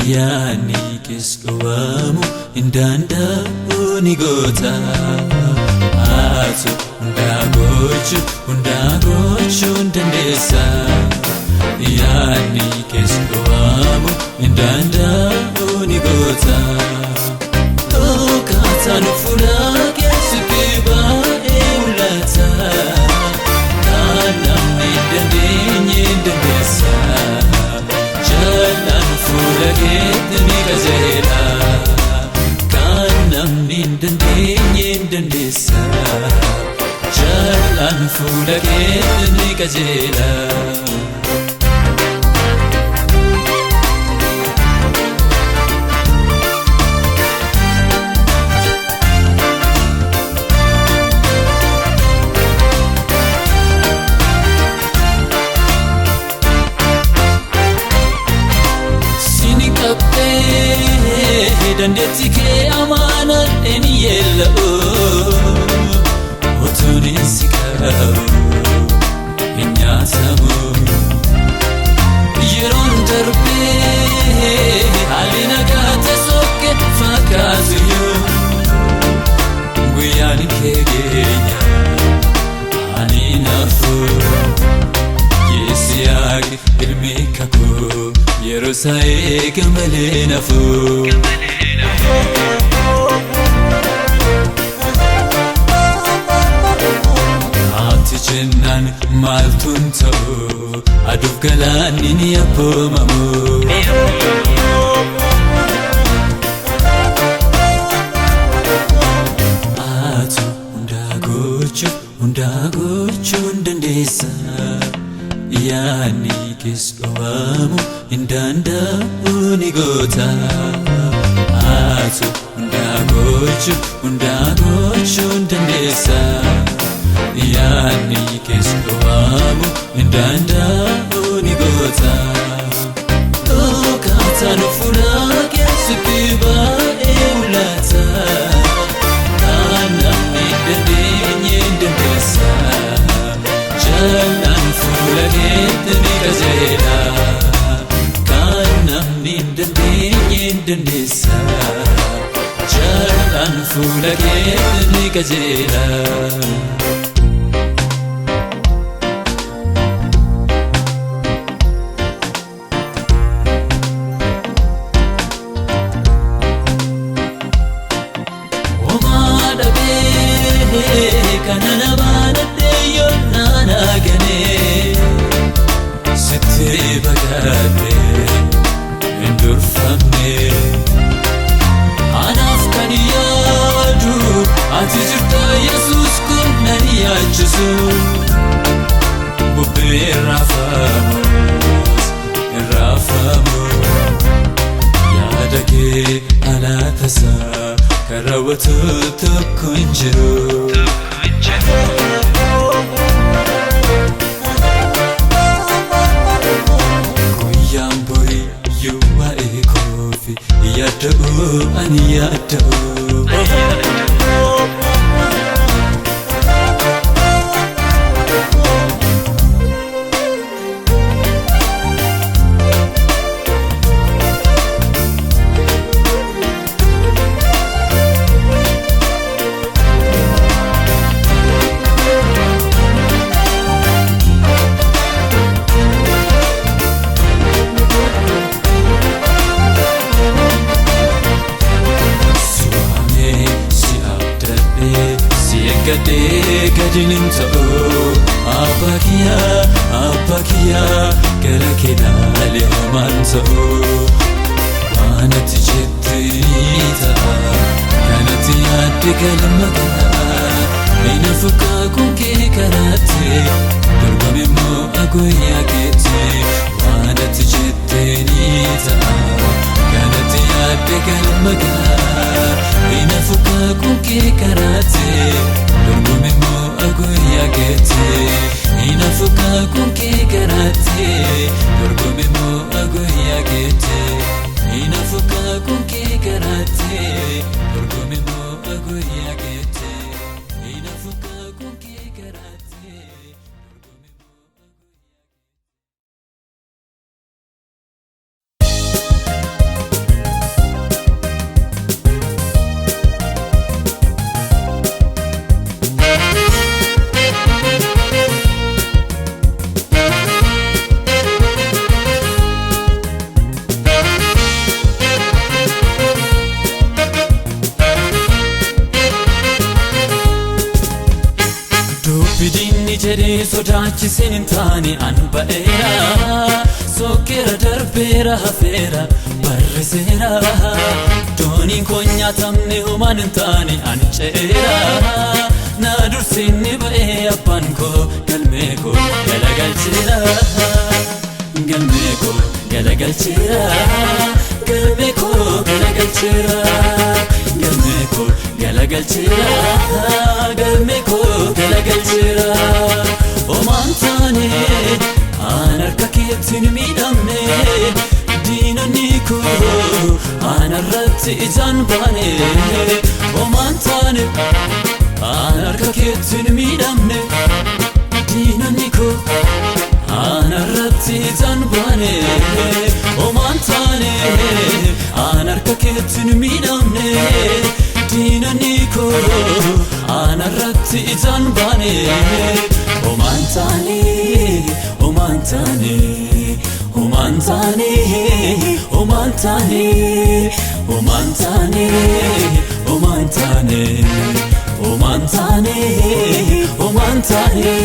yaani kisqawamu indanda'uni gota atu undagochu ndandesa yaani kisqawamu indanda'uni gota okatanu fulake sikiba eulata kana ndenye ndandesa jalan fulake nikazela kana ndenye ndandesa jalan fulake nikazela dandetike amana eniyelo otunisika inyasamu yeron darbe alina gata soke fakaziyo guyani kegenya aninafu yesiagi ilmikaku yerosae kamalenafu Atichenan maltun ta'u aduf galanin yapamamu Atu undagochu ndandesa yaani kisqawamu indanda'uni gota Atu undagochu ndandesa yaani kisqawamu indanda'uni gota okatanu fulake sikiba eulata kana ndenye ndandesa jalan fulake nikazela kana ndenye ndandesa jalan fulake nikazela kanana banate yonnana gane sitte bagate endurfamne anaf kaniyadu atijta yesus kunnani yachisu bubbe rafamu yadake alatasa karawatu tukunjiru Kuyamburi yuwa ekofi yada'u ani yada'u Gade gadinin ta'u Abakiya gara kenale homan ta'u Wanati jettini ta'a kanati yaadde galmaga Inafuka kunke karate darbame mo agoya kete Wanati jettini ta'a kanati yaadde galmaga Inafuka kunke karate darbame mo agoya kete Inafuka kunke karate darbame mo agoya kete Inafuka kunke karate darbame mo agoya kete Inafuka kunke karate darbame mo jedhee sodaachisiin hin taane an ba'eera sokkeera darbeera hafeera barriseera dooniin koo nyaatamne homaan hin taane an ce'eera na dursinni ba'ee abbaan koo galmee koo galagalcheera galmee koo galagalcheera galmee koo galagalcheera galmee koo galagalcheera galmee koo galagalcheera homaan taane an harka keetiin miidhamne diinonni koo an irratti ijaan baane homaan taane an harka keetiin miidhamne diinonni koo an irratti ijaan baane homaan taane an harka keetiin miidhamne diinonni koo an irratti ijaan baane homaan taane homaan taane homaan taane homaan taane homaan taane homaan taane homaan taane homaan taane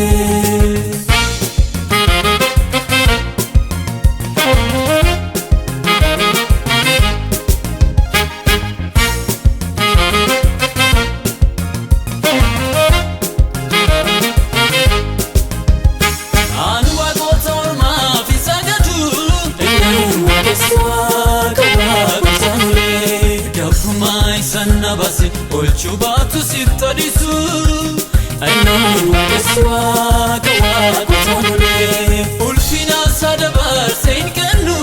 Nabasi olchubaatu sittadisu aynoon waaqessuwaa kawaa kutanulee ulfina sadabarse hin kennu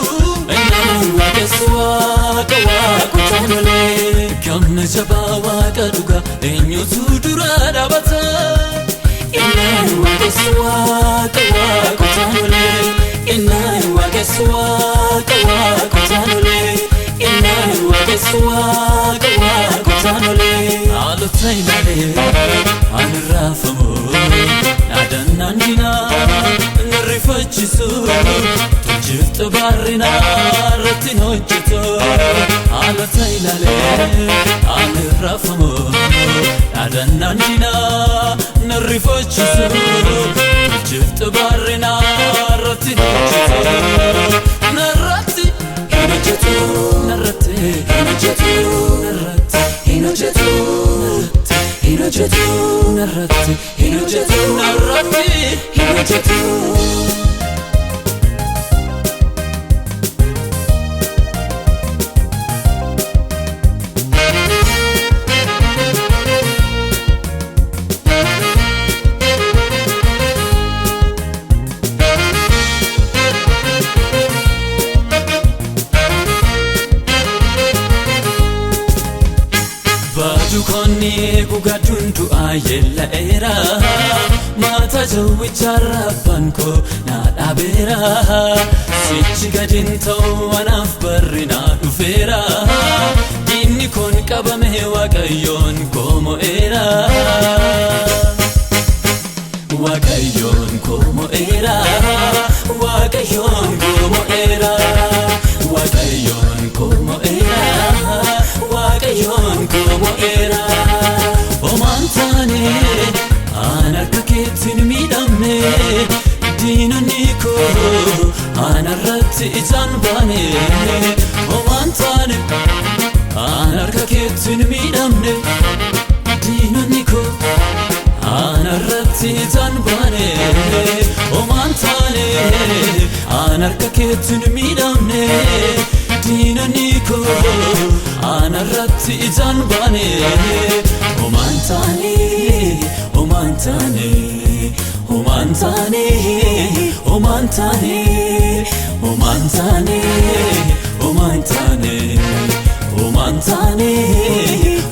aynoon waaqessuwaa kawaa kutanulee gamna jabaa waaqa dhuga eenyutu dura dhaabata innaan waaqessuwaa kawaa kutanulee innaan waaqessuwaa kawaa kutanulee innaan waaqessuwaa kawaa kutanulee haalota ilaalee an raafamu yaadannaan dinaa nirrifachisu tolchiftu barrinaa irratti hojjetu haalota ilaalee an raafamu yaadannaan dinaa nirrifachisu tolchiftu barrinaa irratti hojjetu narratti hin hojjetu narratti hin hojjetu narratti hin hojjetu hin hojjetu narratti hin hojjetu narratti hin hojjetu Dukonni gugaduun du'aa yeella'eera maata jawwicharra abbaan koo na dhaabeera sichi gadiin ta'u anaaf barri na dhufeera diinni koon qabame waaqayyoon koo mo'eera waaqayyoon koo mo'eera waaqayyoon koo mo'eera waaqayyoon koo mo'eera waaqayyoon koo mo'eera homaan taane an harka keetiin miidhamne diinonni koo an irratti ijaan baane homaan taane an harka keetiin miidhamne diinonni koo an irratti ijaan baane homaan taane an harka keetiin miidhamne diinonni koo an irratti ijaan baane homaan taane homaan taane homaan taane homaan taane homaan taane homaan taane homaan taane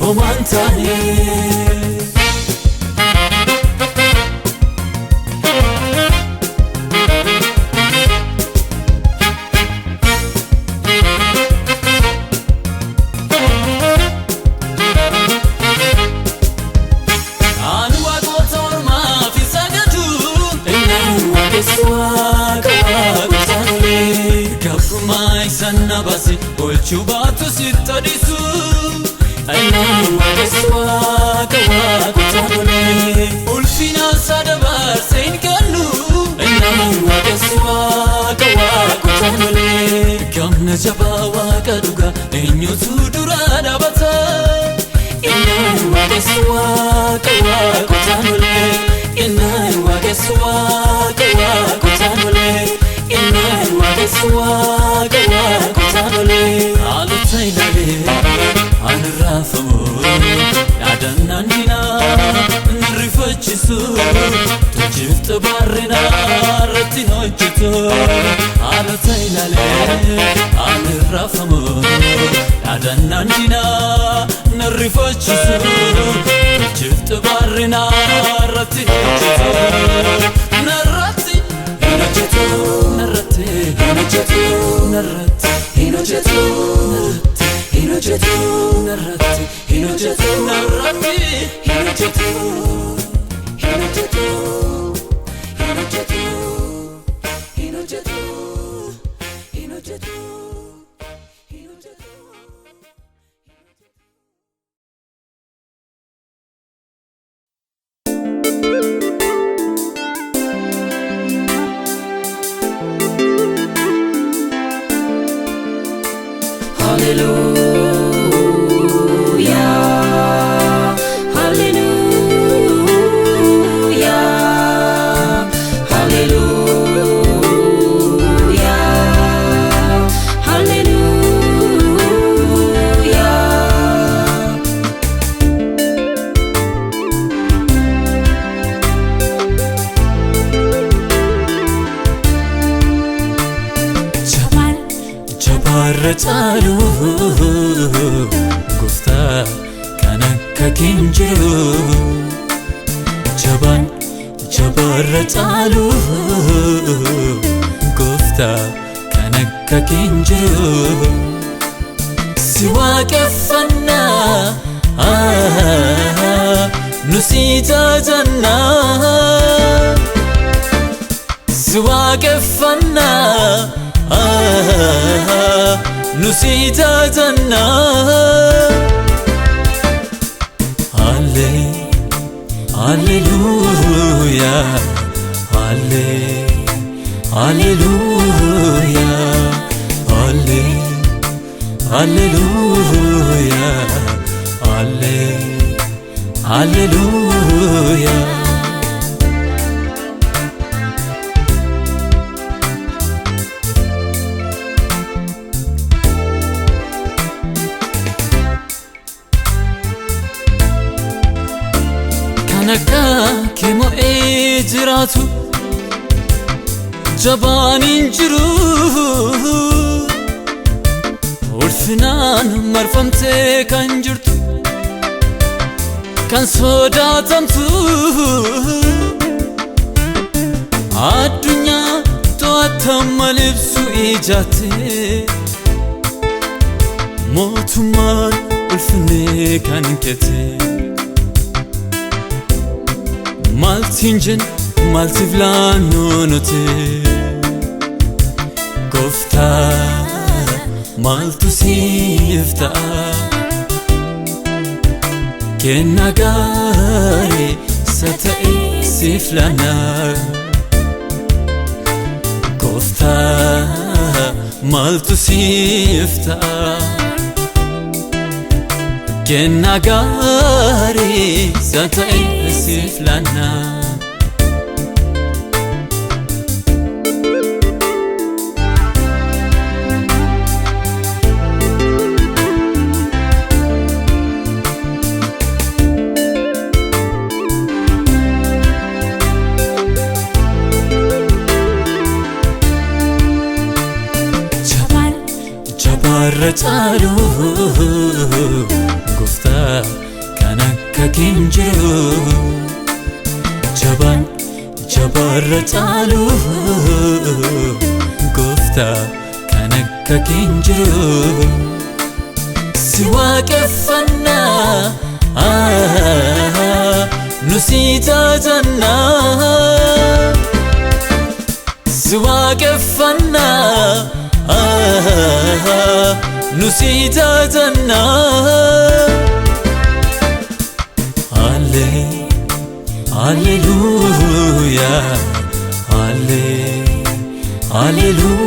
homaan taane Nabasi olchubaatu sittadisu aynoon waaqessuwaa kawaa kutanulee ulfina sadabar sein kallu innahu waqeswa kawakutanole kamna jaba waqa duga enyutu durada bata innahu waqeswa kawakutanole innahu waqeswa kawakutanole innahu waqeswa kawakutanole alutailale anrafamu yadanandina nrifachisu tujift barrina rati hojito alutailale anrafamu yadanandina nrifachisu tujift barrina rati hojito narati hinojetu narati hinojetu narati hinojetu narati hinojetu narati hinojetu narati hinojetu hinojetu hinojetu hinojetu hinojetu hinojetu. Hallelujah, hallelujah, hallelujah, hallelujah. Jabarratalu gufta kanakka kinjiru jabarratalu gufta kanakka kinjiru siwaqeffanna nusita janna siwaqeffanna nusita janna hallelujah hallelujah hallelujah hallelujah. Kanakka kemo ejiratu jabanin jiru ulfinan marfamte kan jirtu kan sodatamtu adunya to'atama libsu ijate motuman ulfine kan kete maltinjin maltivlanonote gofta maltu sifta kenagare satae siflana gofta maltu sifta kenagare satae siflana. Jabarratalu gufta kanakka kinjiru jabarratalu gufta kanakka kinjiru siwaqeffanna nusita janna siwaqeffanna nusita janna Hallelujah, Hallelujah,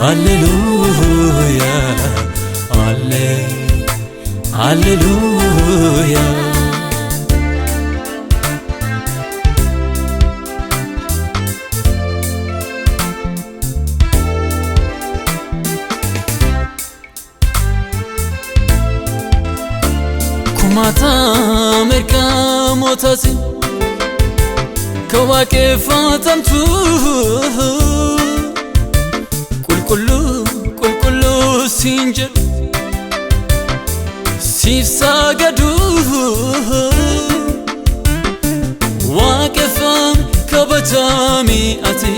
Hallelujah, Hallelujah. Kumata Amerika motasi Kawake fatam tu Kulkullu sinjal Sifsagadu Wakefam kabatami ati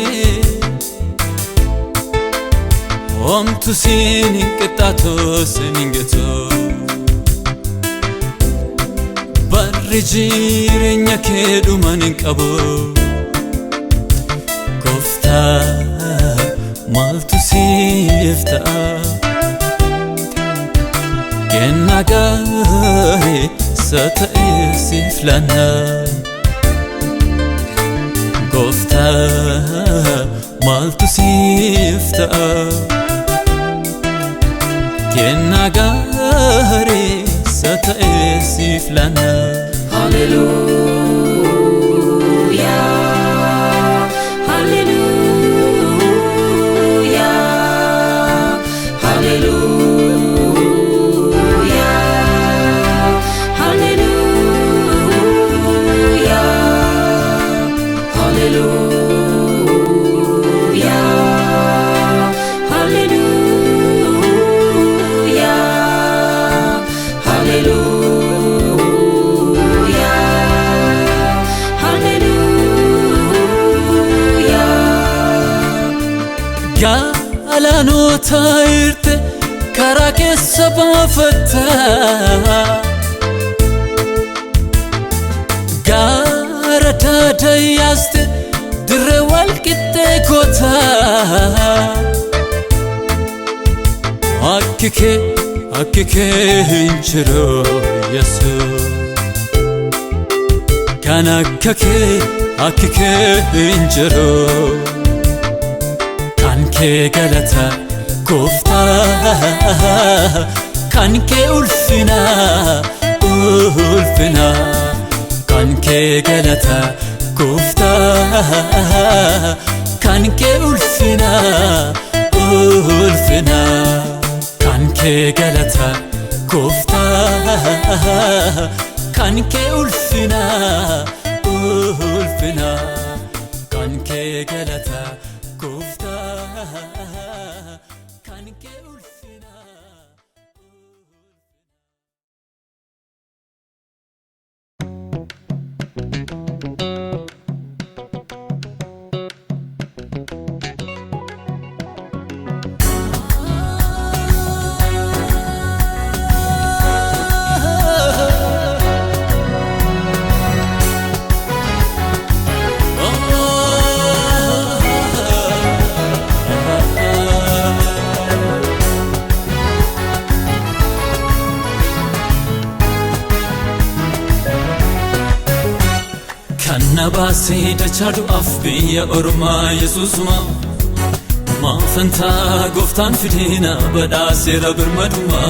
Omtu sininketato siningeto Barrijirenya kedu maninqabo Kofta maltu sifta Kenagari sata'i siflana Kofta maltu sifta Kenagari sata'i siflana Hallelujah, Hallelujah, Hallelujah, Hallelujah, Hallelujah, Hallelujah, Hallelujah. Galano tairte karake sabafata Garata dayaste dire walqitte kota Akkike hinjiro yesu Kanakake hinjiro Kanke galata kofta Kanke ulfina Kanke galata kofta Kanke ulfina Kanke galata kofta Kanke ulfina Kanke galata kofta Kanke ulfina Nabasi dachadu afbiya orma Yesusuma Mafanta goftan fidina badasira birmaduma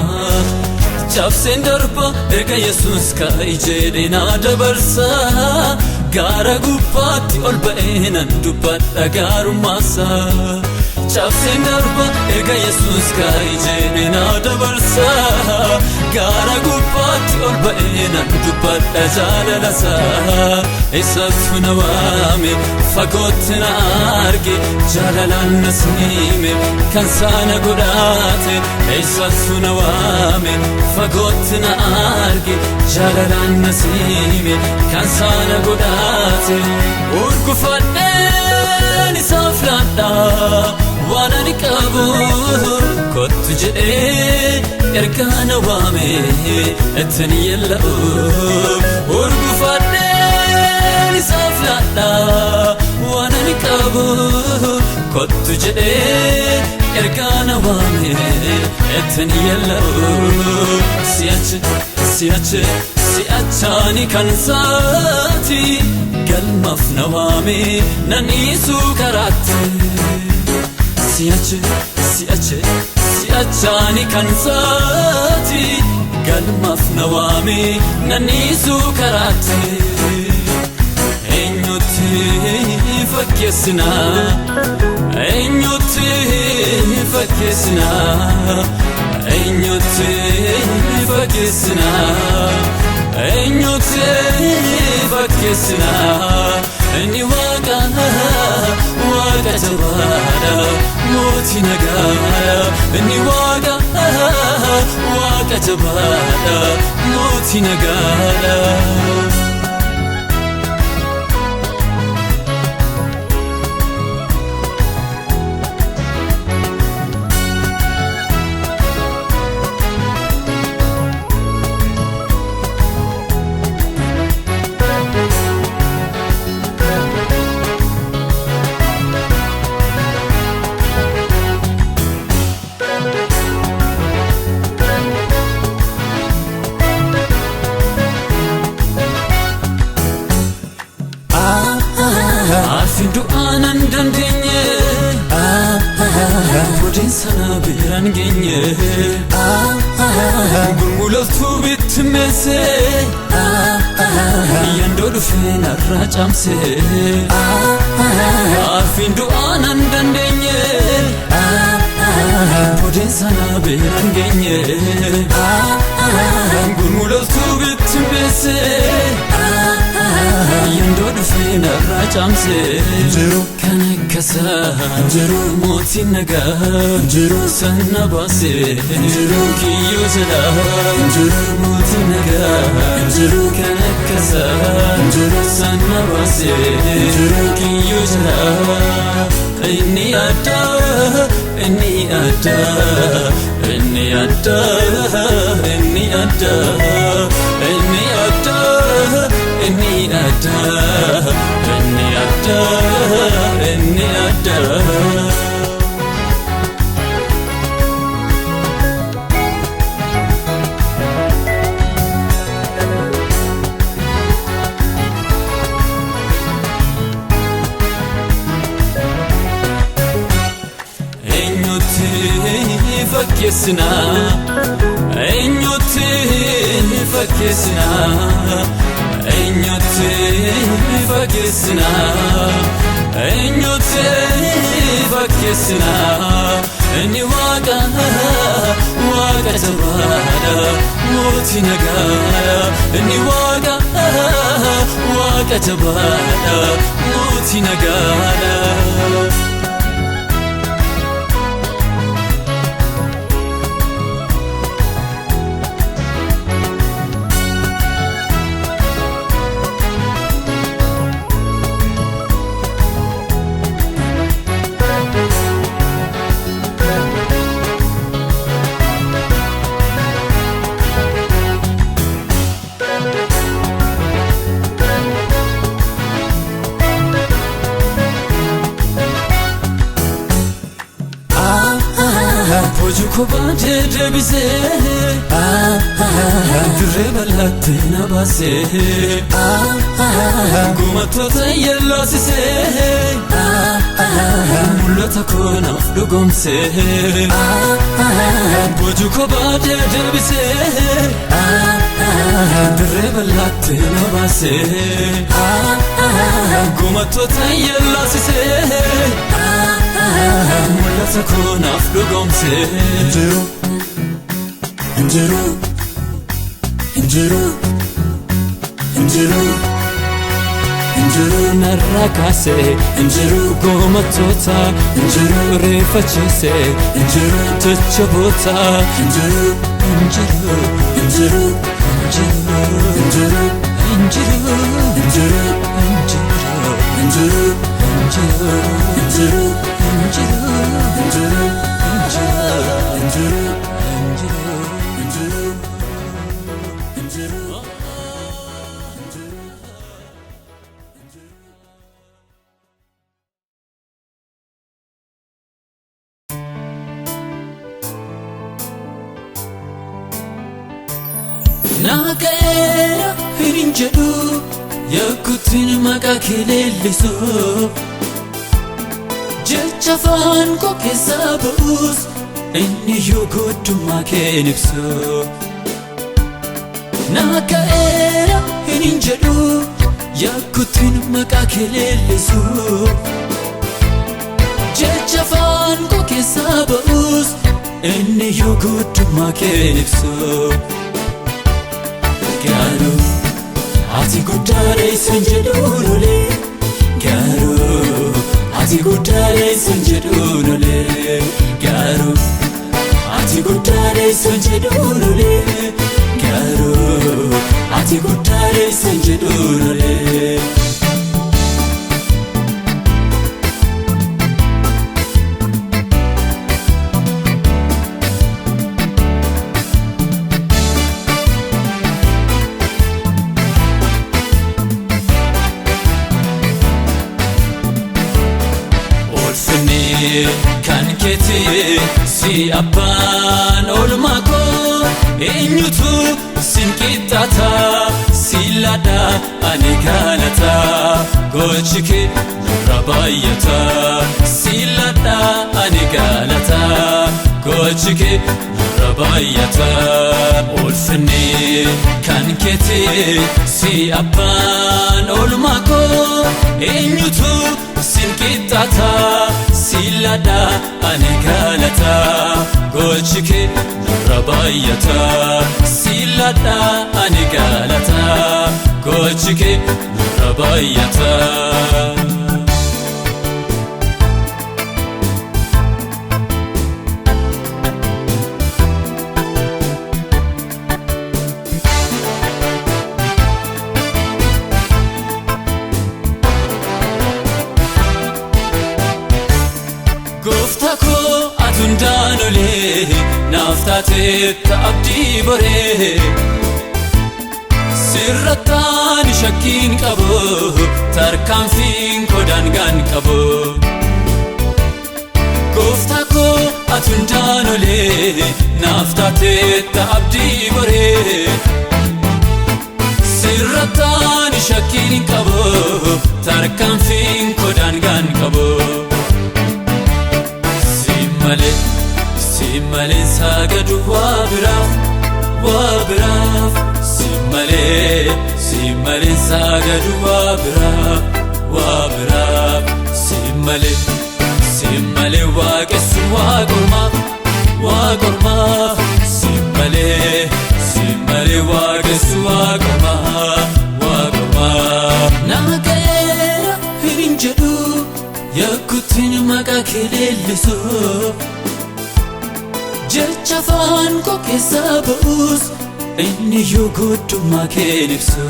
Chafsen darba erga Yesus ka ijedina dabarsa Gara gubbatti ol ba'eenan dubbadha gaarummaasa Chafsen darba erga Yesus ka ijedina dabarsa Gara gubbatti ol ba'eenan dubbadha jaalalasa Isatu na waame fagootti na arge jaalalaan na siime kan saana godhaate Isatu na waame fagootti na arge jaalalaan na siime kan saana godhaate Urgufadheen isaaf laadha waan ani qabu kottu jedhee ergaa na waame ittiin yella'u Urgufadheen isaaf laadha waan ani qabu kottu jedhee ergaa na waame etten yellow siachani kansati galmaf nawami nanisu karate siachani kansati galmaf nawami nanisu karate enyuti fakesna enyuti fakesna enyuti fakesna enyuti fakesna eni waga jawada moti nagaya eni waga jawada moti nagaya Afindu anandandenye Budin sana biran genye Gulguloftu bitmese Yandodu fena racamse Afindu anandandenye Budin sana biran genye Gulguloftu bitmese Yandodu fena racamse Kanekasa moti naga sanna base kiyo jala moti naga kanekasa sanna base kiyo jala inni ada inni ada inni ada inni ada inni ada inni ada inni ada inni ada fakesna enyuti fakesna enyuti fakesna enyuti fakesna eni waga jawada moti nagaya eni waga jawada moti nagaya Pojuko bade debise Drebalatte nabase Gumatota yellasise Mulata kona flugomse Pojuko bade debise Drebalatte nabase Gumatota yellasise Mulata kona flugomse Injiru narrakase Injiru gomatota Injiru refachise Injiru tachabota Injiru Injiru Injiru Injiru Injiru Injiru Injiru Injiru Injiru Naaka'eera hin jedhu yakkuutiin maqaa kee leellisu jecha afaan koo keessaa ba'us inni yoo guutummaa kee ibsu. Naaka'eera hin jedhu yakkuutiin maqaa kee leellisu jecha afaan koo keessaa ba'us inni yoo guutummaa kee ibsu. Garuu ati guddaadha isin jedhuun olee garuu ati guddaadha isin jedhuun olee garuu ati guddaadha isin jedhuun olee garuu ati guddaadha isin jedhuun olee. Kan keeti si abbaan oolmaa koo eenyutu sin qixxaata si laadha ani galata gochi kee nurra baay'ata si laadha ani galata gochi kee nurra baay'ata. Ulfinni kan keeti si abbaan oolmaa koo eenyutu sin qixxaata si laadha ani galata gochi kee nurra baay'ata si laadha ani galata gochi kee nurra baay'ata. Gooftaa koo ati hundaan olee naaf taateetta abdii boree sirrattaan shakkiin qabu tarkaanfiin koo daangaan qabu. Gooftaa koo ati hundaan olee naaf taateetta abdii boree sirrattaan shakkiin qabu tarkaanfiin koo daangaan qabu. Simmalee saagadu waa biraaf simmalee saagadu waa biraaf simmalee waaqessu waa qormaaf simmalee waaqessu waa qormaaf. Naaka'eera hin jedhu yakkuutiin maqaa kee leellisu jecha afaan koo keessaa ba'us inni yoo guutummaa kee ibsu.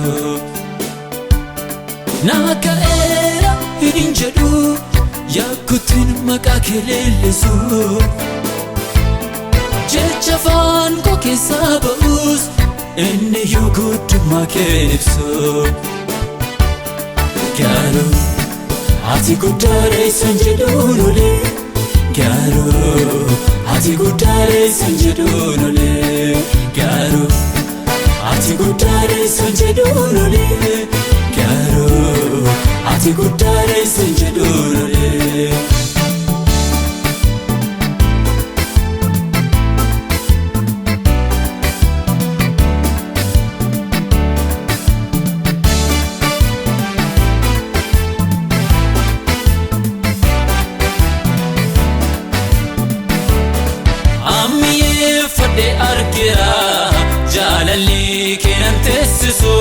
Naaka'eera hin jedhu yakkuutiin maqaa kee leellisu jecha afaan koo keessaa ba'us inni yoo guutummaa kee ibsu. Garuu ati guddaadha isin jedhuun olee garuu ati guddaadha isin jedhuun olee garuu ati guddaadha isin jedhuun olee garuu ati guddaadha isin jedhuun olee. Fadhee argeera jaalalli keenan teessisu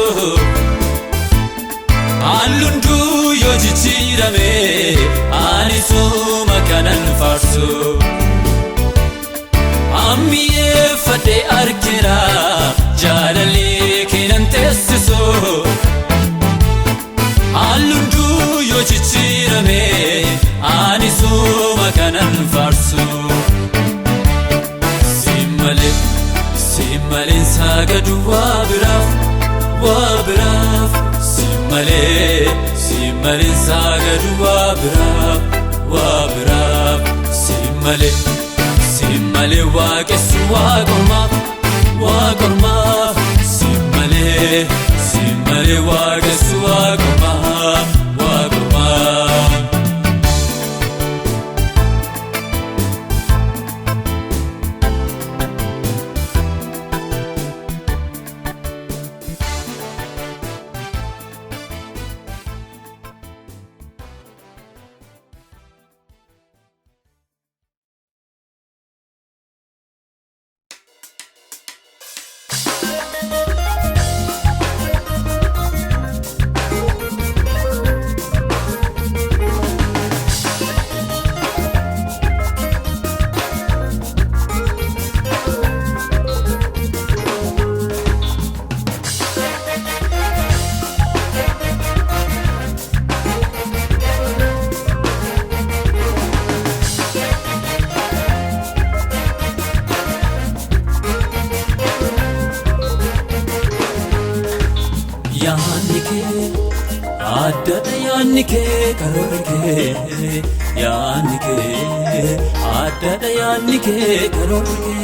hallunduu yoo jijjiirame ani suma kanan faarsu. Ammiyee fadhee argeera jaalalli keenan teessisu hallunduu yoo jijjiirame ani suma kanan faarsu. Simmaleen saagadu waa biraaf simmaleen saagadu waa biraaf simmalee waaqessu waa qormaaf Simale Wagasu Waguma Waguma Yaanike Adada Yaanike Karorke Yaanike Adada Yaanike Karorke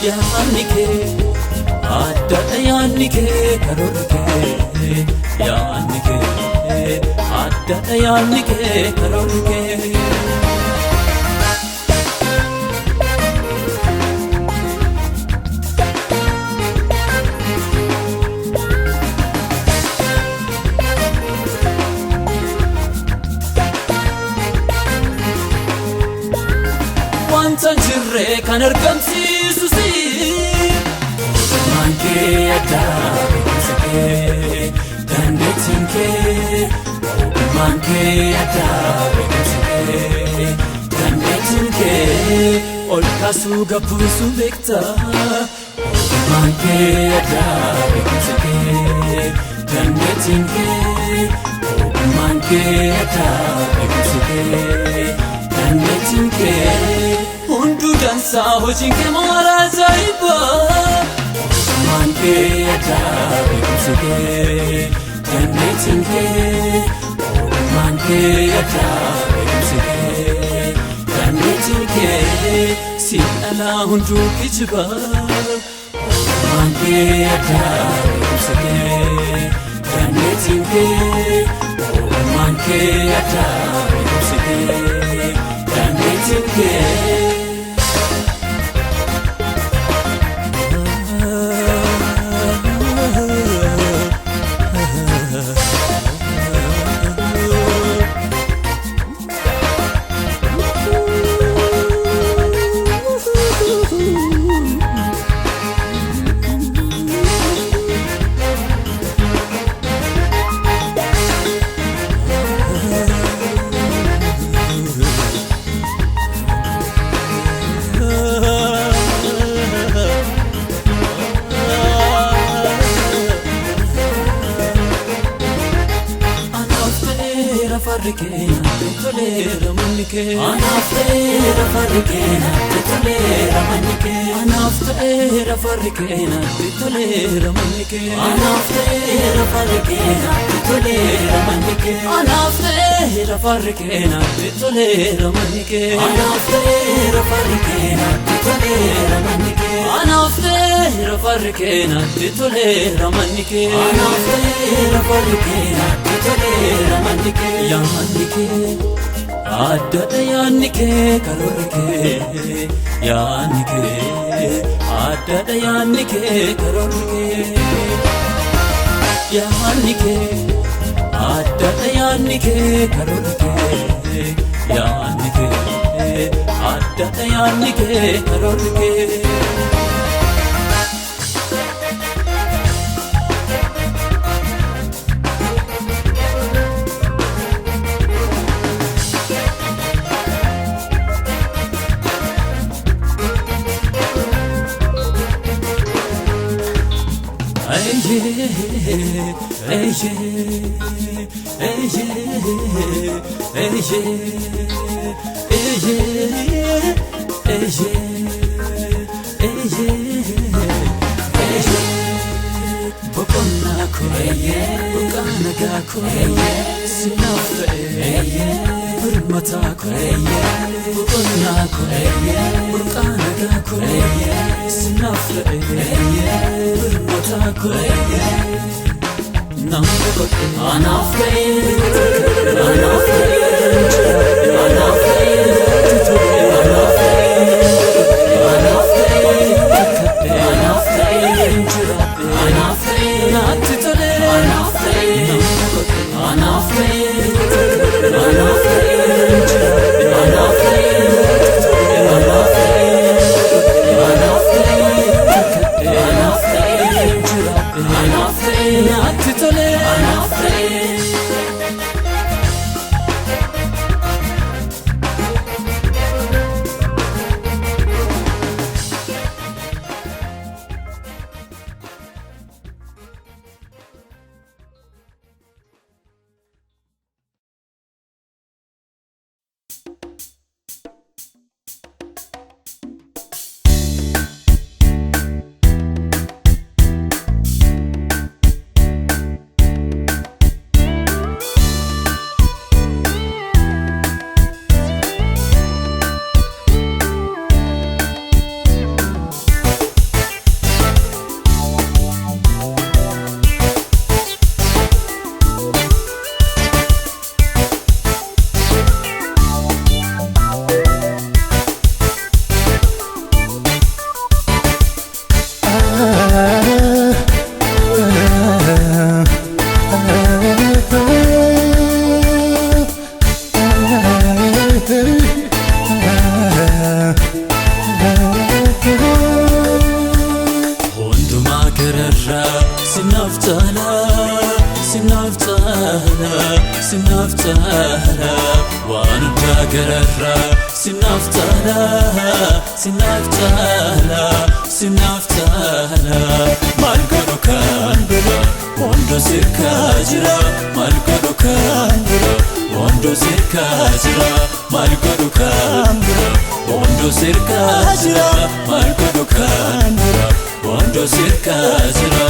Yaanike Adada Yaanike Karorke Yaanike Adada Yaanike Karorke Tanjirre kan argamsiisu si Manke adda beeksake dandeettinke Manke adda beeksake dandeettinke ol kaasuu gabbuusu beekta Manke adda beeksake dandeettinke Manke adda beeksake dandeettinke Hundu dansa hojinke mara jaiba Manke adda beeksake dandeettinke Manke adda beeksake dandeettinke si ala hundu kijiba Manke adda beeksake dandeettinke Manke adda beeksake dandeettinke Farrikena tetolera manike Anaftera farrikena tetolera manike Anaftera farrikena tetolera manike Anaftera farrikena tetolera manike Anaftera farrikena tetolera manike Anaftera farrikena tetolera manike Anaftera farrikena tetolera manike Anaftera farrikena tetolera manike Yaanike Adada Yaanike Karorke Yaanike Adada Yaanike Karorke Yaanike Adada Yaanike Karorke Yaanike Adada Yaanike Karorke Sinafre ko namni godhe anaaf ta'e sinaftala wanuta gararra sinaftala malganu kan bira wando sirka jira malganu kan bira wando sirka jira malganu kan bira wando sirka jira malganu kan bira wando sirka jira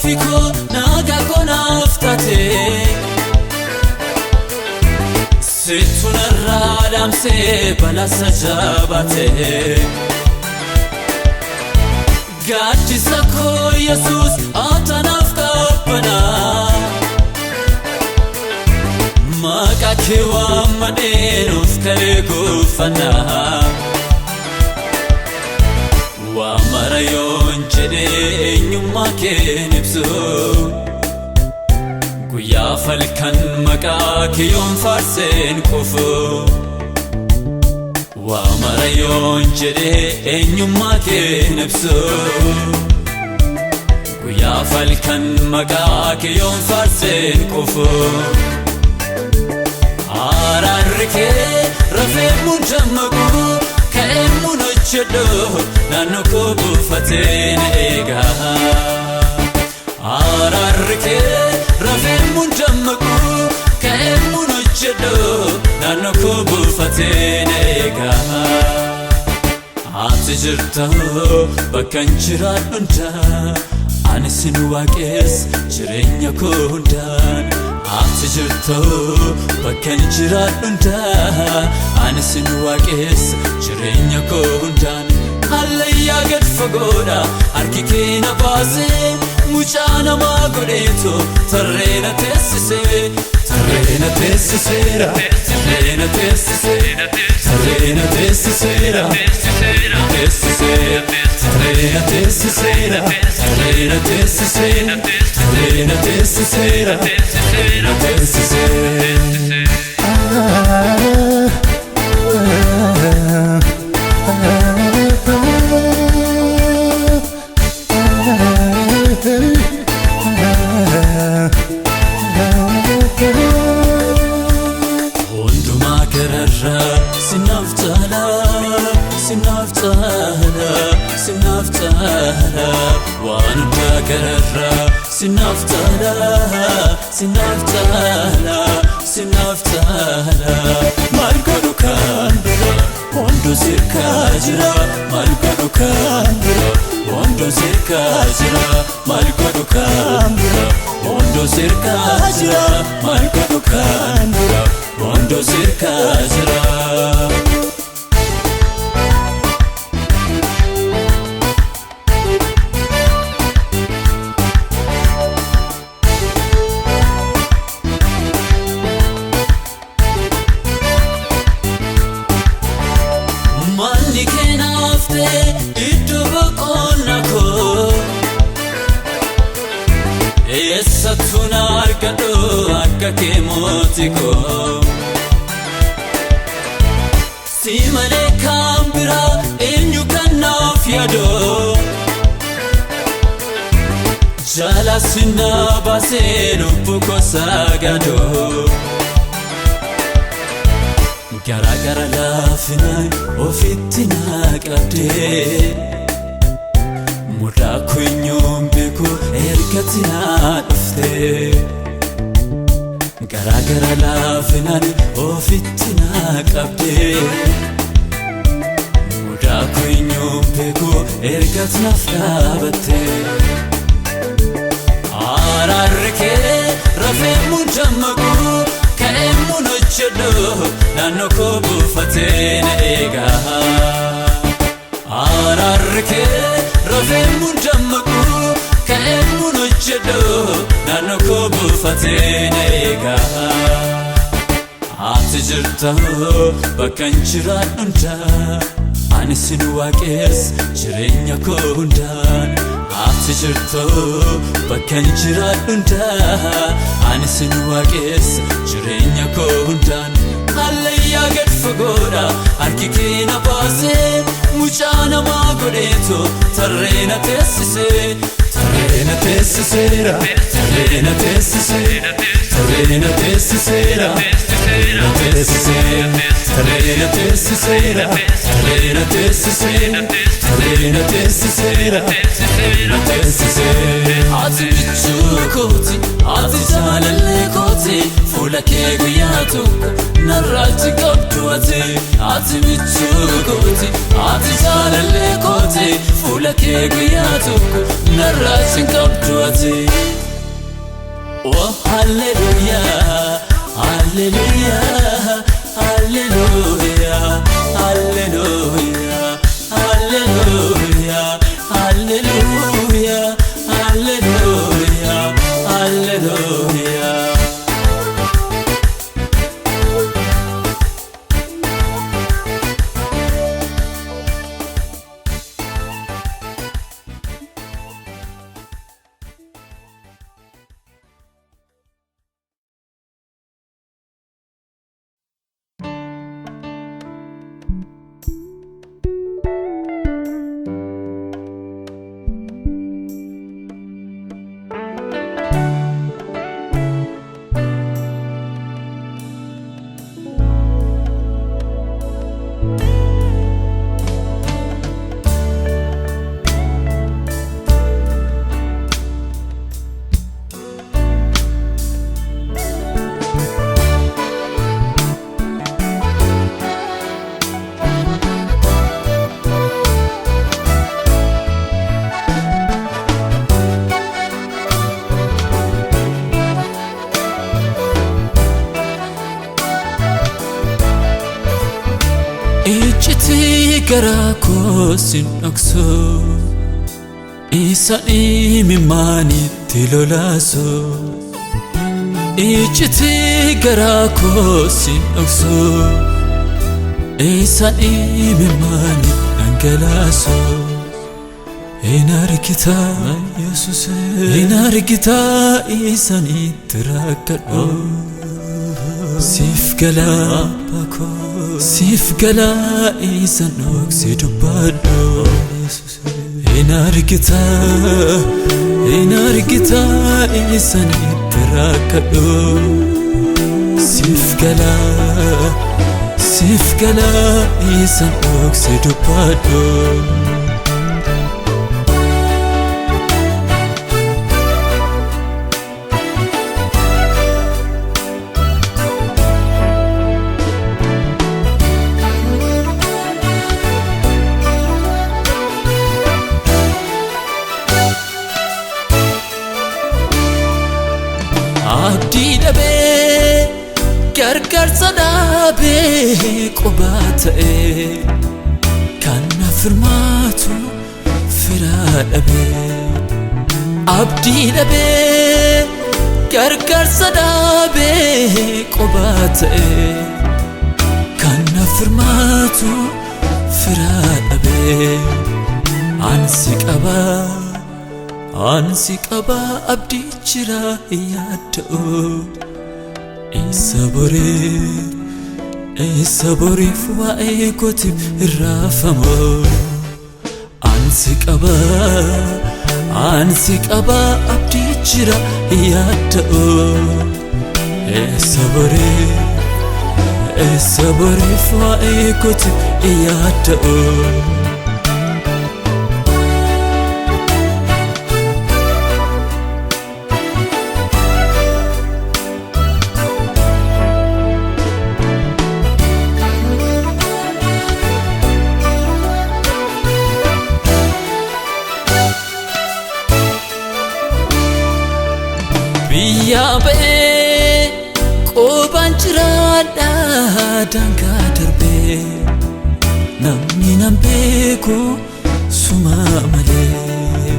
Fiko naga konaftate Situnarra damse balasa jabate Gaddisa ko Yesus atanaf qabbana Maqaa kee waammadheen of kale guffanna Waamara yoon jedhee eenyummaa kee ibsu Guyyaa falkan maqaa kee yoon faarseen kufu Waamara yoon jedhee eenyummaa kee ibsu Guyyaa falkan maqaa kee yoon faarseen kufu Araarri kee rafee mudammaqu Ka'eemmuun hojjedhu naannoo koo buufatee na eega Araarri kee rafeemmuun dammaqu Ka'eemmuun hojjedhu naannoo koo buufatee na eega Ati jirta bakka hin jiraadhu hundaa Ani sin waaqessa jireenya koo hundaan Ati jirta bakka hin jiraadhu hundaa Ani sin waaqessa jireenya koo hundaan Hallayyaa gad fagoodha harki kee na baasee Mucaa namaa godheetu tarreena teessisee Tarreena teessiseera Tarreena teessiseera Tarreena teessiseera Tarreena teessiseera Tarreena teessiseera Tarreena teessiseera Tarreena teessiseera Hundumaa gararra sinaftala waan hundaa gararra sinaftala maal godhu kan bira wando sirka jira maal godhu godhu kan bira Ondo sirkaa jira maal godhu kan bira Ondo sirkaa jira maal godhu kan bira Ondo sirkaa jira Eessattuun argadhu akka kee mootii koo Si malee kan biraa eenyu kan naaf yaadu Jaalala si na baasee lubbuu koo sagadu Gara laafinaan ofitti na qabdee Mudaa kunyuun beeku ergatti na dhufte Gara laafinaan ofitti na qabde Mudaa kunyuun beeku ergatti naaf dhaabatte Araarri kee rafeemmu dammaqu ka'eemmu hojjedhu naannoo koo buufatee na eega Araarri kee rafeemmu dammaqu ka'eemmu hojjedhu naannoo koo buufatee na eega Ati jirta bakka hin jiraadhu hundaa Ani sin waaqessa jireenya koo hundaan Ati jirta bakka hin jiraadhu hundaa Ani sin waaqessa jireenya koo hundaan Hallayyaa gad fagoodha harki kee na baasee Mucaa namaa godheetu tarree na teessisee Tarree na teessiseera Tarree na teessiseera Tarree na teessiseera Tarree na teessiseera Tarree na teessiseera Tarree na teessiseera Tarree na teessiseera Tarree na teessiseera Ati bichuu kooti Ati jaalallee kooti Fuula kee guyyaa tokko narraatti qabdu ati bichuu kooti Ati jaalallee kooti Fuula kee guyyaa tokko narraatti qabdu ati Oh hallelujah Hallelujah Hallelujah Hallelujah Hallelujah Hallelujah Hallelujah Hallelujah Iccitii garaa koo sin dhoksu Isa imimmaanitti lolaasu Iccitii garaa koo sin dhoksu Isa imimmaanitti dhangalaasu Hin argitaa Yesuuse Hin argitaa isanitti rakkadhu Siif galaa Siif galaa isan dhoksee dubbadhu Hin argitaa isanitti rakkadhu Siif galaa isan dhoksee dubbadhu ta'e kan affirmaatu fira dhabe abdii dhabe gargaarsa dhabe qoba ta'e kan affirmaatu fira dhabe ansi qaba abdii jira yaada'u isa boriif waa'ee kootiif irraafamu ansi qaba abdii jira yaada'u isa boriif waa'ee kootiif yaada'u biyya ba'ee qobaan jiraadha daangaa darbee namni nan beeku suma malee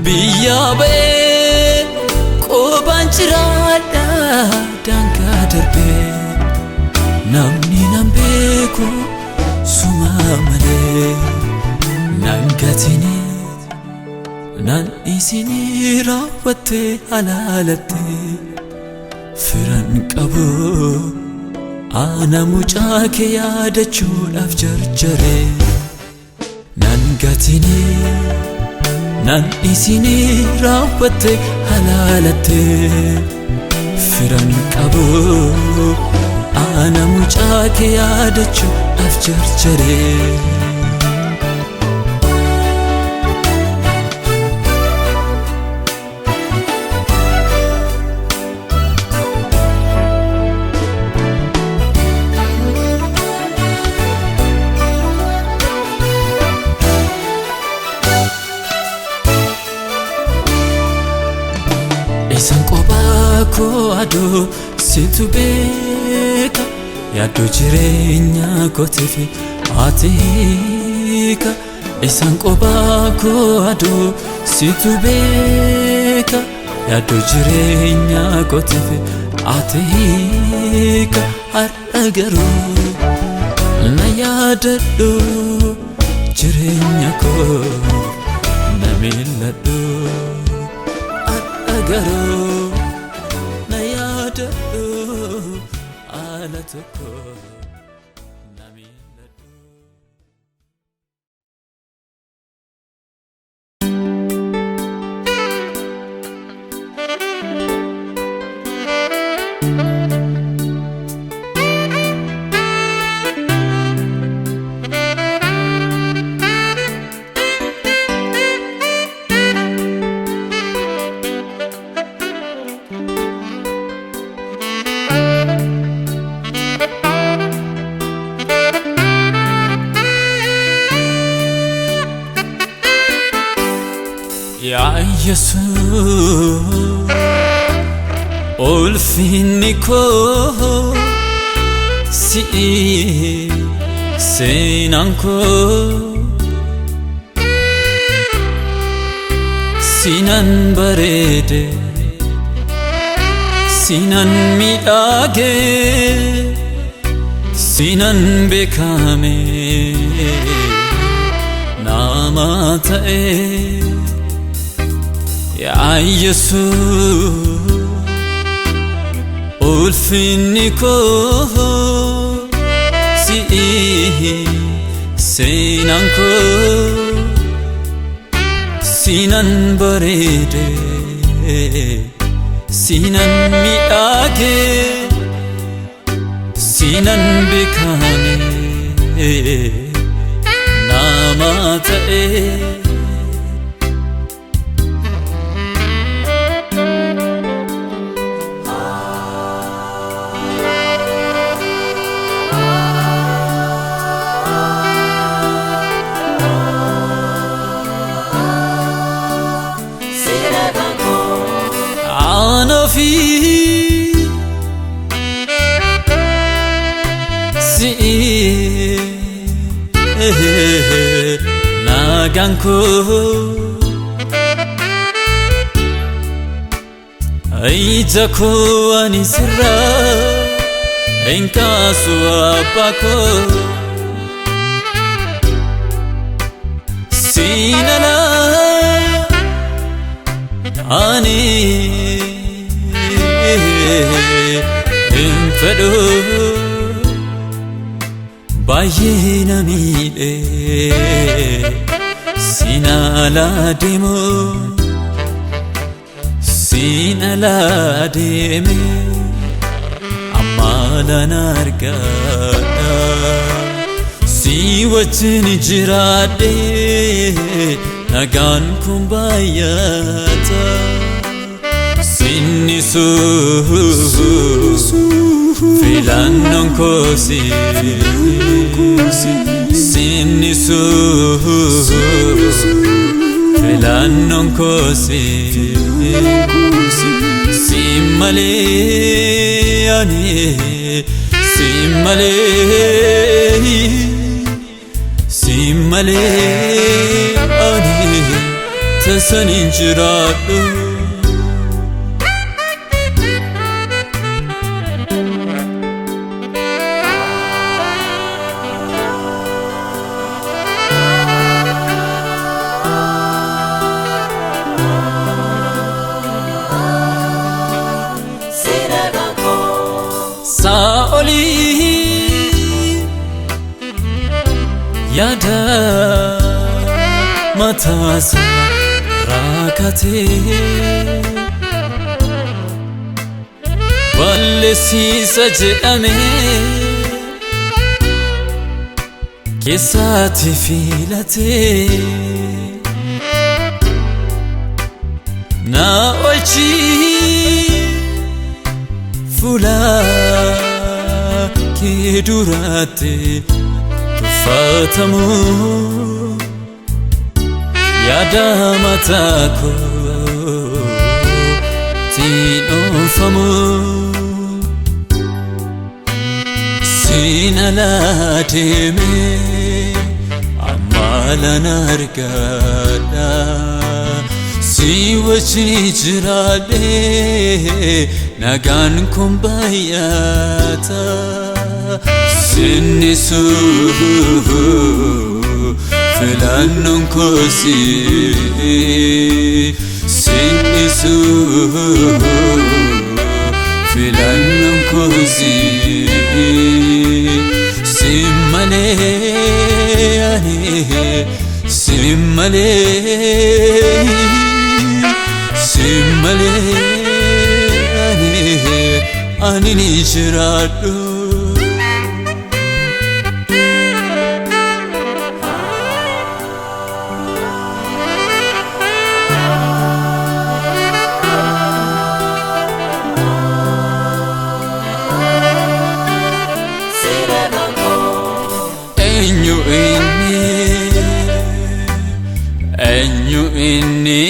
biyya ba'ee qobaan jiraadha daangaa darbee namni nan beeku suma malee nan gatini nan isini raawwatte halaalatte firan qabu ana mucaa kee yaadachuudhaaf jarjare nan gatini nan isini raawwatte halaalatte firan qabu ana mucaa kee yaadachuudhaaf jarjare isan qophaa koo aduu situ beeka yaaduu jireenya kootiif ati hiika isan qophaa koo aduu situ beeka yaaduu jireenya kootiif ati hiika har'a garuu na yaadadhu jireenya koo na milladhu garuu na yaadadhu ala tokko na milladhu Ya Yesus ulfinni koo si'i seenaan koo sinan bareede sinan miidhage sinan beekame nama ta'e Ya Yesus ulfinni koo si'i seenaan koo sinan bareede sinan miidhage sinan beekame nama ta'e si'i naganko Aijako anisira Enkasu apako Sinala Ani Infedo Bayina mile Sinala demo Sinala deme Amala nargada Si wachin jirade Nagan kumbayata Sinisu Filannon kosi Sinisu Filannon kosi Simale ani Simale Simale ani Tasanin jiradu Saoli Yada Matasa Rakate Wallesi sajame Kesati filate Na ochi Fula Kidurate Tufatamu Yada matako Tinofamu Sinala deme Amala nargada Si wachini jirade Nagan kumbayata Sinisu Filannon kosi Sinisu Filannon kosi Simale ani Simale Simale ani nijiradu Enyu inni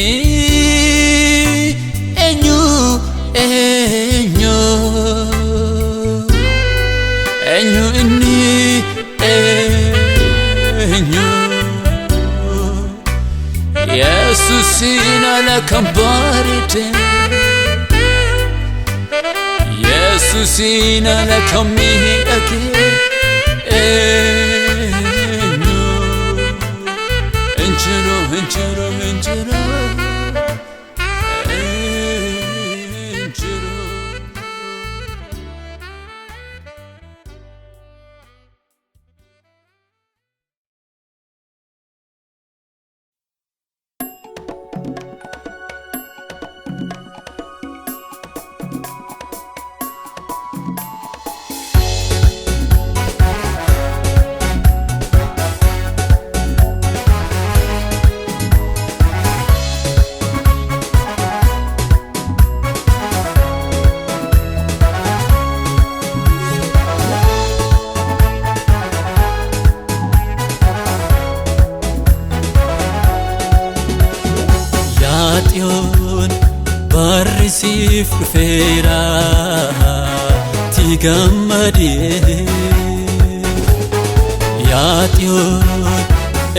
Enyu inni Enyu Yesusina la kambarite Yesusina la kamihake Enchero Barrisif dhufeera ti gammadee yaa Xiyoon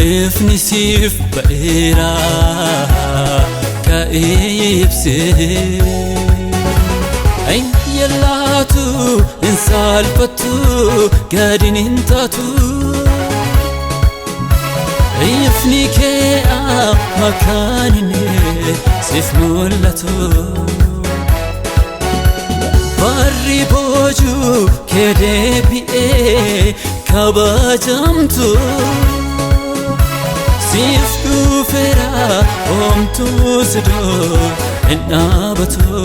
ifni siif ba'eera ka'ee ibsee yellatu hin salphattu gadin hin taatu ifni kee makaanine siif mul'atu barri boojuu kee deebi'ee kabajamtu siif dhufeera homtuu sidoo hin dhaabatu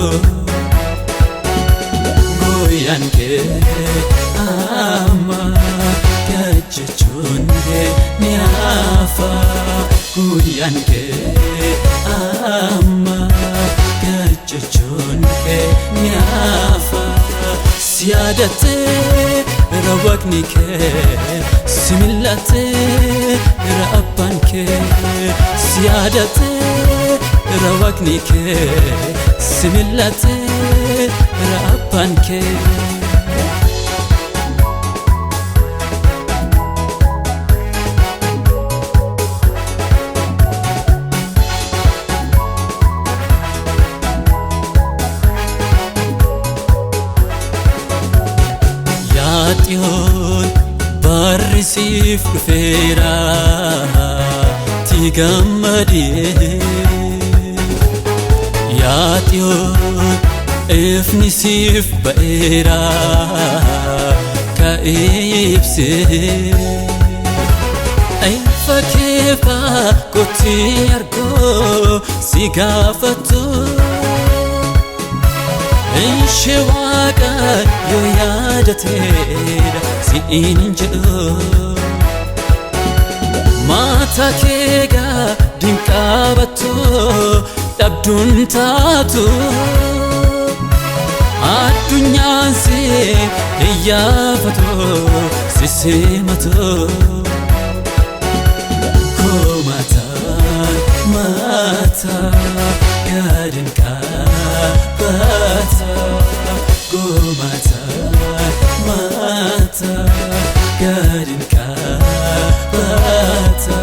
guyyaan kee amma gajechuun kee ni hafa guyyaan kee amma gajechuun kee ni hafa si yaadattee ra waaqni kee si mil'attee ra abbaan kee si yaadattee ra waaqni kee si mil'attee ra abbaan kee yaa Xiyoon barri siif dhufeera ti gammadee yaa Xiyoon ifni siif ba'eera ka'ee ibsee fakkeeffa kotti argoo si gaafatu ishee waaqayyo yaadateedha si'in hin jedhu maata kee gaadin qabattu dhabduun taatu addunyaan si iyyaafatu si simatu mata gaadin qabata gomata mata gaadin qabata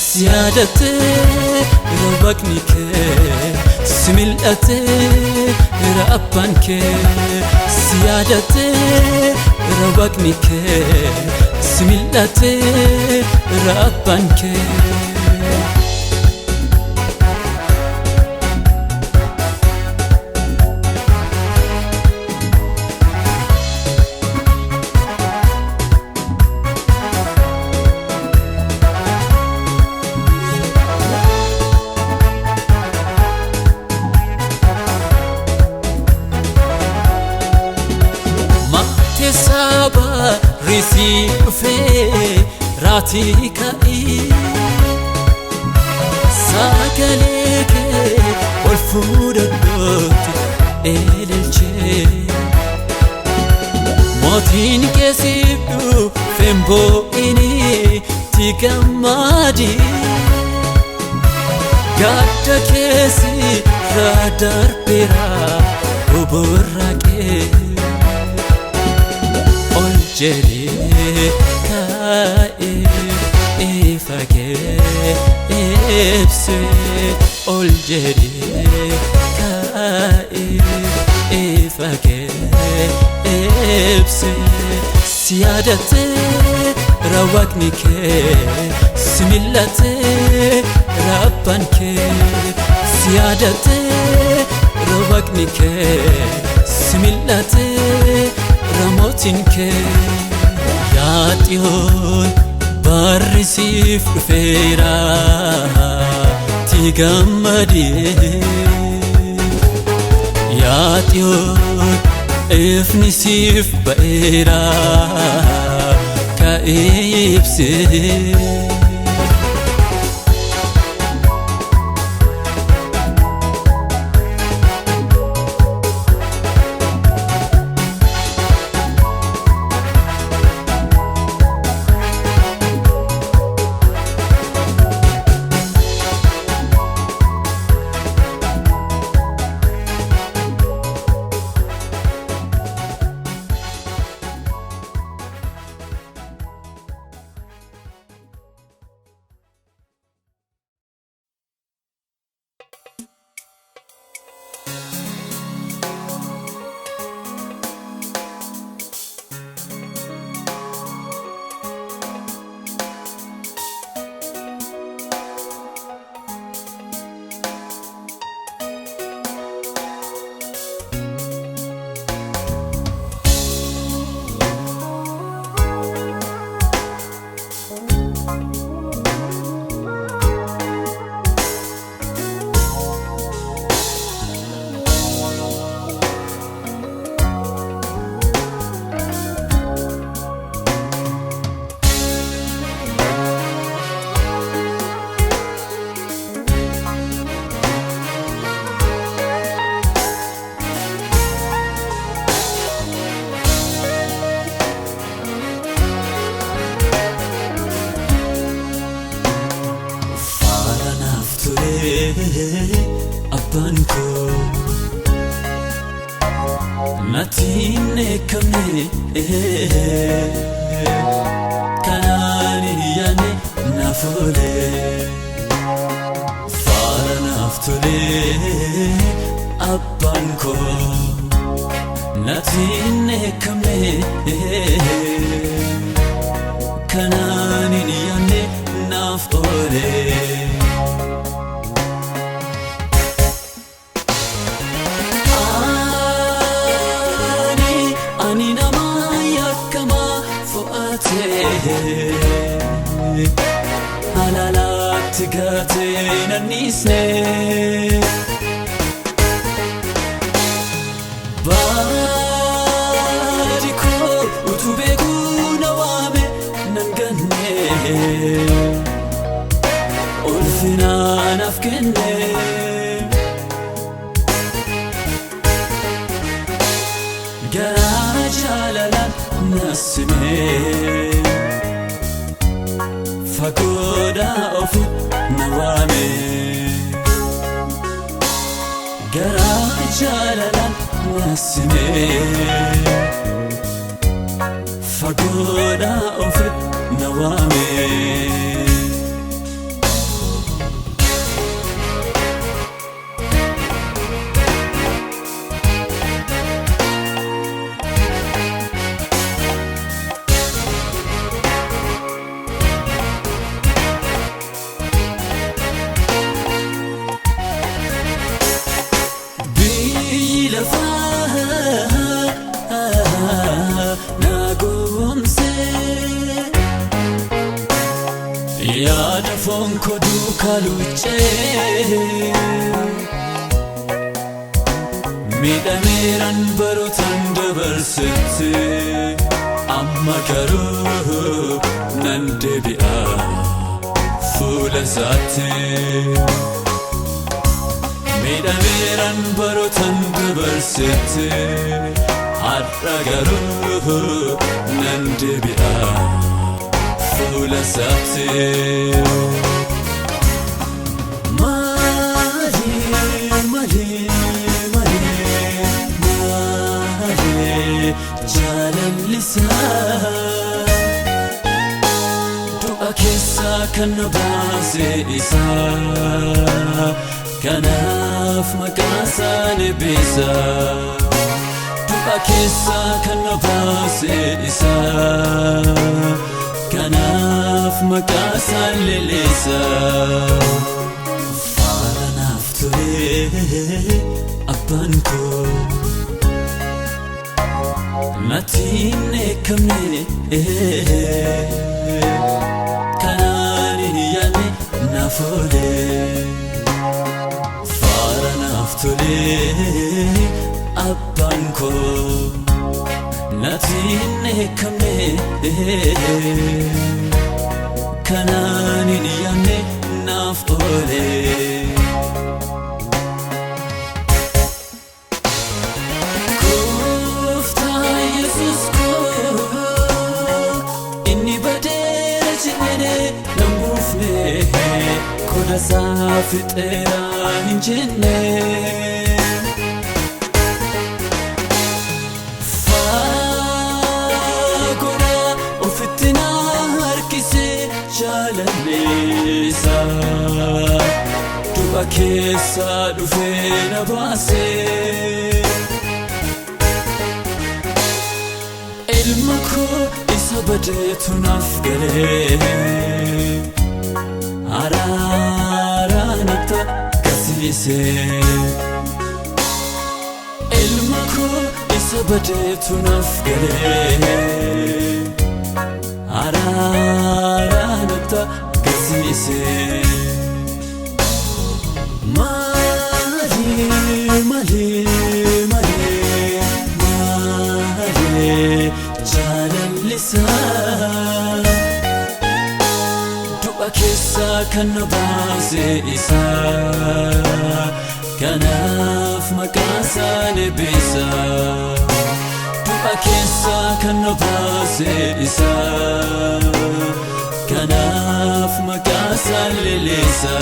si yaadattee ra waaqni kee si mil'attee ra abbaan kee si yaadattee ra waaqni kee si mil'attee ra abbaan kee saba risi fe rati kai sagale ke ol fudadot elelche motin ke sibdu fembo ini tigamadi gadda kesi radar pera oborake Jere kae ifake ipse ol jere kae ifake ipse si yaadattee ra waaqni kee si mil'attee ra abbaan kee si yaadattee ra waaqni kee si mil'attee ramotin kee yaa Xiyoon barri siif dhufeera ti gammadee yaa Xiyoon ifni siif ba'eera ka'ee ibsee abbaan koo natiin eekamne kanaan yaane naaf oole faara naaf tole abbaan koo natiin eekamne kanaan yaane naaf oole Halalat gaten anisne Badiko utubegu nawame nanganne Ulfina nafkenne Gara jalalan nasime Fagoda ofi nawame Gara jalalan nasime Fagoda ofi nawame Yaada fonko duuka luuce miidhameeran barootaan dabarsite amma garuu nan deebi'a fuula isaatti miidhameeran barootaan dabarsite har'a garuu nan deebi'a fuula isaatti malee jaalallisaa du'a keessaa kan na baase isaa kanaaf maqaasaa eebbisa du'a keessaa kan na baase isaa kanaaf maqaasaa leellisa faara naaf tole abbaan koo natiin eekamne kanaan yaane naaf oole faara naaf tole abbaan koo natiin eekamne kanaan yaane naaf oole Gooftaa Yesuus koo inni badeera jedhee nan buufne koda isaa fixeera hin jenne Jaalalleessa du'a keessaa dhufee na baase ilma koo isa badeetu naaf galee araaraan akka gasiise ilma koo isa badeetu naaf galee araaraan akka gasiise malee jaalallisaa du'a keessaa kan na baase isaa kanaaf maqaasaa eebbisa du'a keessaa kan na baase isaa kanaaf maqaasaa leellisa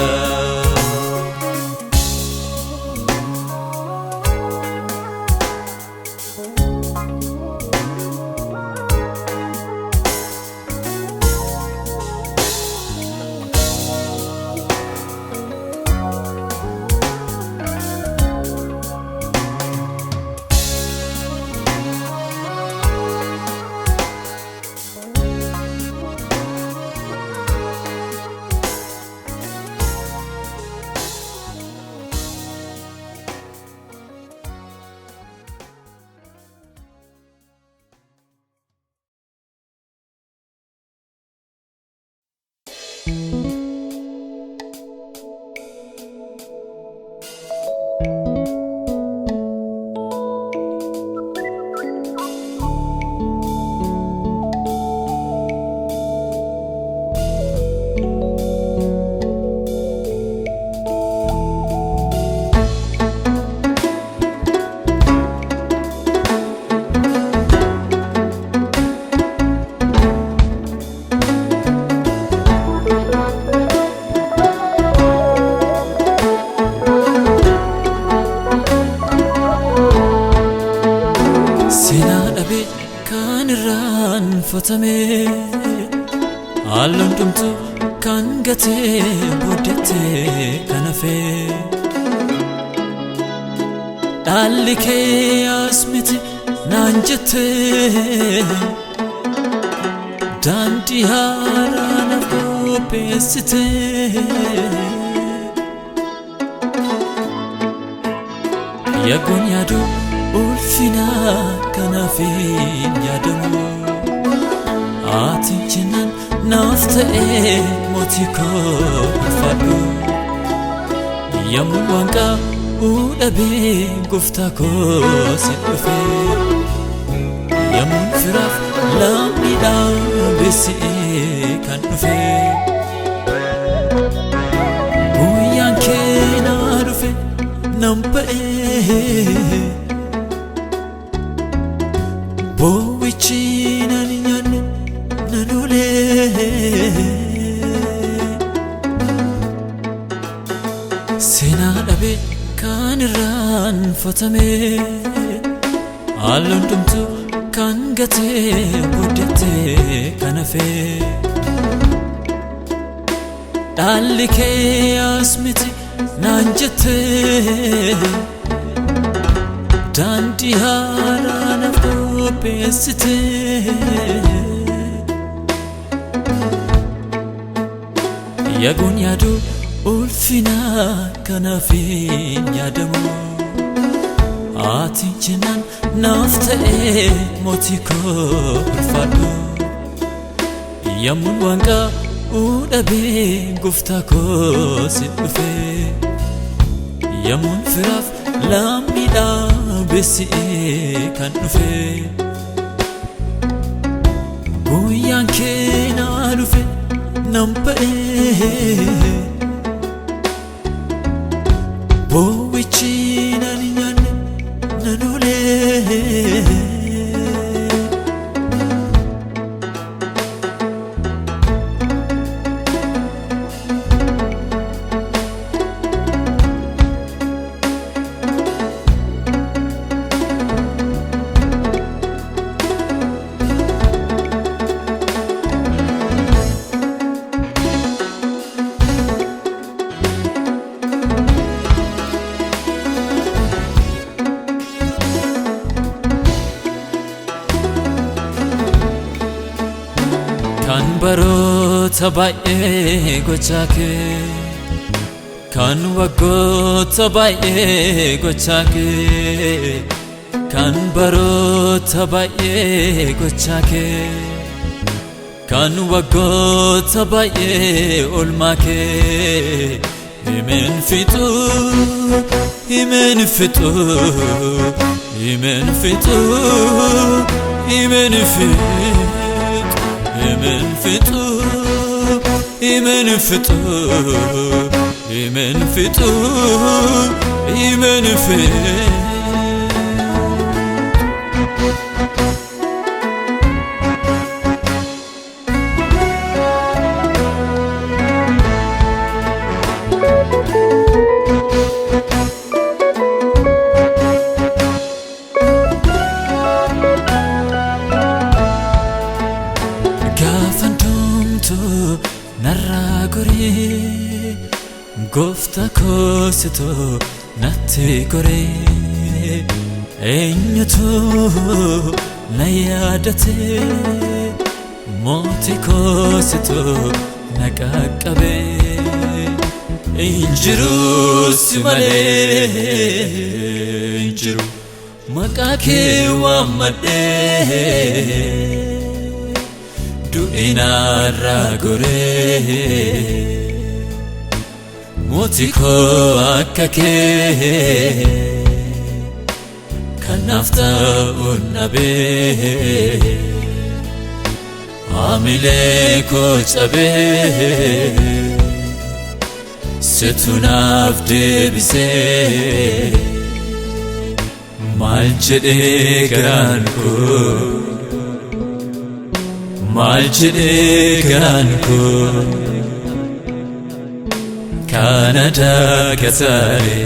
Fatame Allon dumtu kan gate bodete kanafe Dallike asmiti nanjete Danti harana pesite Yagunyadu ulfina kanafe yadamu Ati jinan naftae motiko fadu Yamun wanka udabe guftako sidufe Yamun firaf lamida besi kan dufe Guyan kena dufe nampae Bowichina ninyane nanule Sena dabe kanirran fatame Allon dumtu kan gate bodete kanafe Dallike asmiti nanjete Danti harana pesite Yagunyadu ulfina kanafin yadamu Ati jinan naftae motiko fadu Yamun wanka udabe guftako sidufe Yamun firaf lamida besi kan dufe Guyan kena dufe nampae Bowichina ninyane nanule Kan barota baay'ee gochaa kee Kan waggoota baay'ee gochaa kee Kan barota baay'ee gochaa kee Kan waggoota baay'ee oolmaa kee Himen fitu Himen fitu Himen fitu Himen fitu Himen fitu Himen fitu Himen fitu Himen fitu narra gore gofta kosito natti gore eenyutu na yaadate moti kosito naqaqabe injiru simale injiru maqake wamade du'inarra gore mutiko akake kanafta unnabe amile ko chabe setunaf debise malchede garanko malchede garanko Canada kasare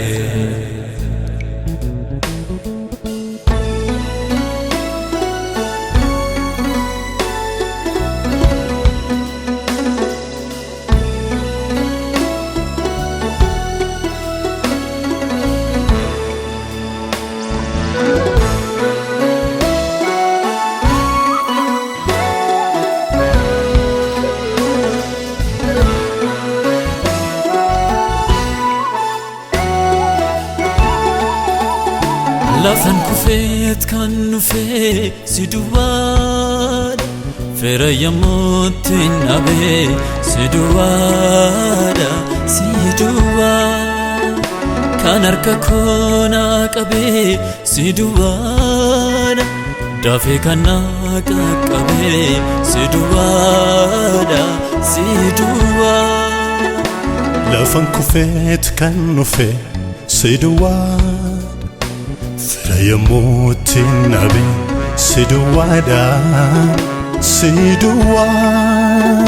Lafan kufet kan nufe siduwada Fera yamutin abe siduwada siduwada Kan harka kona qabe siduwada Dafe kana qabe siduwada siduwada Lafan kufet kan nufe siduwada Yamutin nabi siduwada siduwada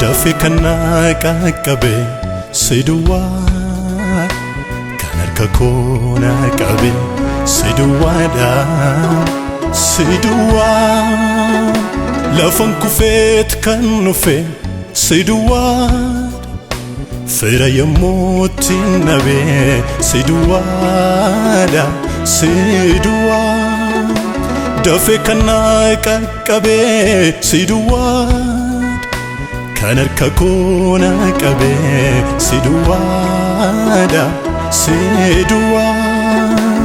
dafe kana qabe siduwada kan harka kona qabe siduwada siduwada lafan kufet kan nufe siduwada Fera yamutin nabi siduwada siduwada dafe kana qabe siduwada kan harka kona qabe siduwada siduwada